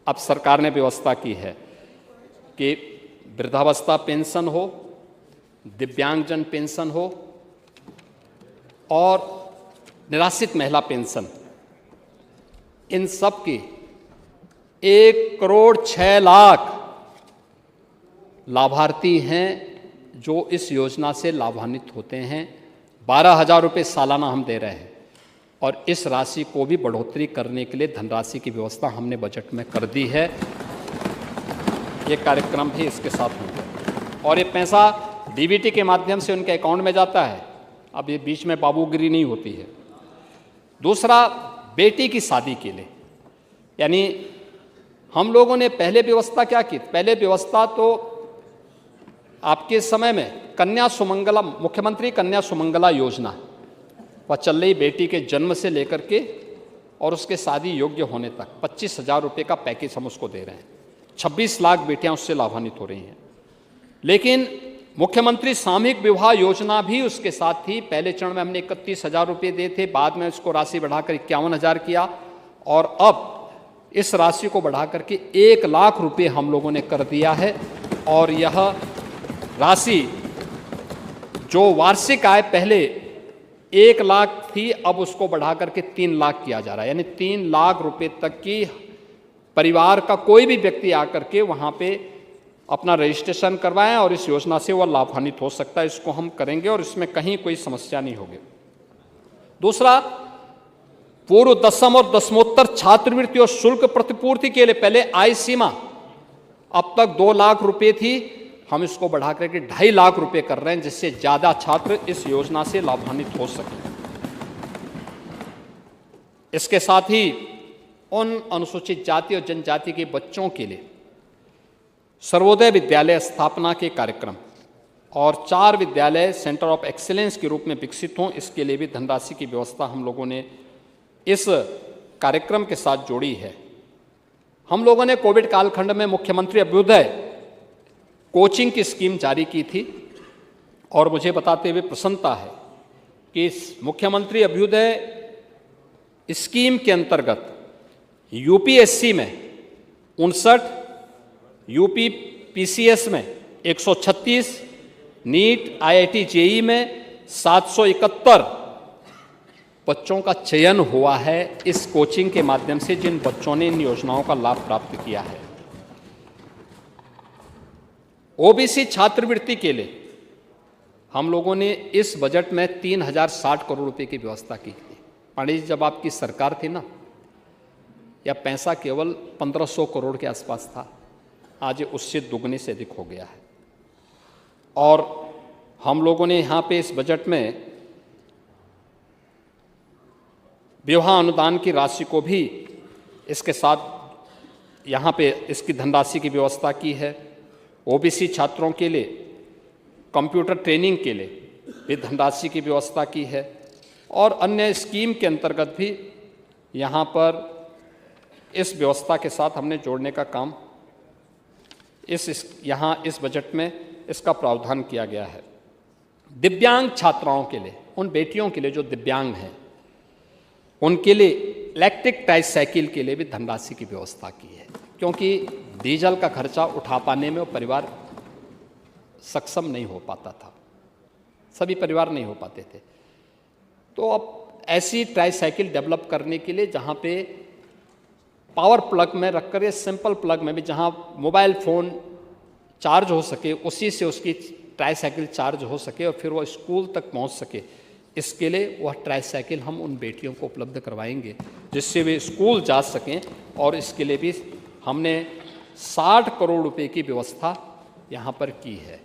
अब सरकार ने व्यवस्था की है कि वृद्धावस्था पेंशन हो, दिव्यांगजन पेंशन हो और निराश्रित महिला पेंशन, इन सब की 1,06,00,000 लाभार्थी हैं जो इस योजना से लाभान्वित होते हैं। 12,000 रुपये सालाना हम दे रहे हैं और इस राशि को भी बढ़ोतरी करने के लिए धनराशि की व्यवस्था हमने बजट में कर दी है। ये कार्यक्रम भी इसके साथ होंगे और ये पैसा डीबीटी के माध्यम से उनके अकाउंट में जाता है। अब ये बीच में बाबूगिरी नहीं होती है। दूसरा, बेटी की शादी के लिए, यानी हम लोगों ने पहले व्यवस्था क्या की? पहले व्यवस्था तो आपके समय में कन्या सुमंगला, मुख्यमंत्री कन्या सुमंगला योजना, वह चल रही बेटी के जन्म से लेकर के और उसके शादी योग्य होने तक 25,000 रुपये का पैकेज हम उसको दे रहे हैं। 26 लाख बेटियां उससे लाभान्वित हो रही हैं। लेकिन मुख्यमंत्री सामूहिक विवाह योजना भी उसके साथ थी। पहले चरण में हमने 31,000 रुपये दिए थे, बाद में उसको राशि बढ़ाकर 51,000 किया और अब इस राशि को बढ़ाकर के 1 लाख रुपये हम लोगों ने कर दिया है। और यह राशि जो वार्षिक आय पहले 1 लाख थी, अब उसको बढ़ाकर के 3 लाख किया जा रहा है। यानी 3 लाख रुपये तक की परिवार का कोई भी व्यक्ति आकर के वहाँ पे अपना रजिस्ट्रेशन करवाएं और इस योजना से वह लाभान्वित हो सकता है। इसको हम करेंगे और इसमें कहीं कोई समस्या नहीं होगी। दूसरा, पूर्व दसम और दसमोत्तर छात्रवृत्ति और शुल्क प्रतिपूर्ति के लिए पहले आय सीमा अब तक 2 लाख रुपए थी, हम इसको बढ़ा करके 2.5 लाख रुपए कर रहे हैं, जिससे ज्यादा छात्र इस योजना से लाभान्वित हो सके। इसके साथ ही उन अनुसूचित जाति और जनजाति के बच्चों के लिए सर्वोदय विद्यालय स्थापना के कार्यक्रम और 4 विद्यालय सेंटर ऑफ एक्सीलेंस के रूप में विकसित हों, इसके लिए भी धनराशि की व्यवस्था हम लोगों ने इस कार्यक्रम के साथ जोड़ी है। हम लोगों ने कोविड कालखंड में मुख्यमंत्री अभ्युदय कोचिंग की स्कीम जारी की थी और मुझे बताते हुए प्रसन्नता है कि इस मुख्यमंत्री अभ्युदय स्कीम के अंतर्गत यूपीएससी में 59, यूपी पीसीएस में 136, नीट आईआईटी जेई में 771 बच्चों का चयन हुआ है इस कोचिंग के माध्यम से, जिन बच्चों ने इन योजनाओं का लाभ प्राप्त किया है। ओबीसी छात्रवृत्ति के लिए हम लोगों ने इस बजट में 3,060 करोड़ रुपए की व्यवस्था की थी। पांडे जी, जब आपकी सरकार थी ना, यह पैसा केवल 1,500 करोड़ के आसपास था, आज ये उससे दुगने से अधिक हो गया है। और हम लोगों ने यहाँ पे इस बजट में विवाह अनुदान की राशि को भी इसके साथ यहाँ पे इसकी धनराशि की व्यवस्था की है। ओबीसी छात्रों के लिए कंप्यूटर ट्रेनिंग के लिए भी धनराशि की व्यवस्था की है और अन्य स्कीम के अंतर्गत भी यहाँ पर इस व्यवस्था के साथ हमने जोड़ने का काम यहाँ इस बजट में इसका प्रावधान किया गया है। दिव्यांग छात्राओं के लिए, उन बेटियों के लिए जो दिव्यांग हैं, उनके लिए इलेक्ट्रिक ट्राइसाइकिल के लिए भी धनराशि की व्यवस्था की है, क्योंकि डीजल का खर्चा उठा पाने में वो परिवार सक्षम नहीं हो पाता था, सभी परिवार नहीं हो पाते थे। तो अब ऐसी ट्राइसाइकिल डेवलप करने के लिए जहाँ पे पावर प्लग में रखकर, ये सिंपल प्लग में भी जहाँ मोबाइल फ़ोन चार्ज हो सके, उसी से उसकी ट्राइसाइकिल चार्ज हो सके और फिर वो स्कूल तक पहुँच सके, इसके लिए वह ट्राइसाइकिल हम उन बेटियों को उपलब्ध करवाएंगे जिससे वे स्कूल जा सकें। और इसके लिए भी हमने 60 करोड़ रुपए की व्यवस्था यहाँ पर की है।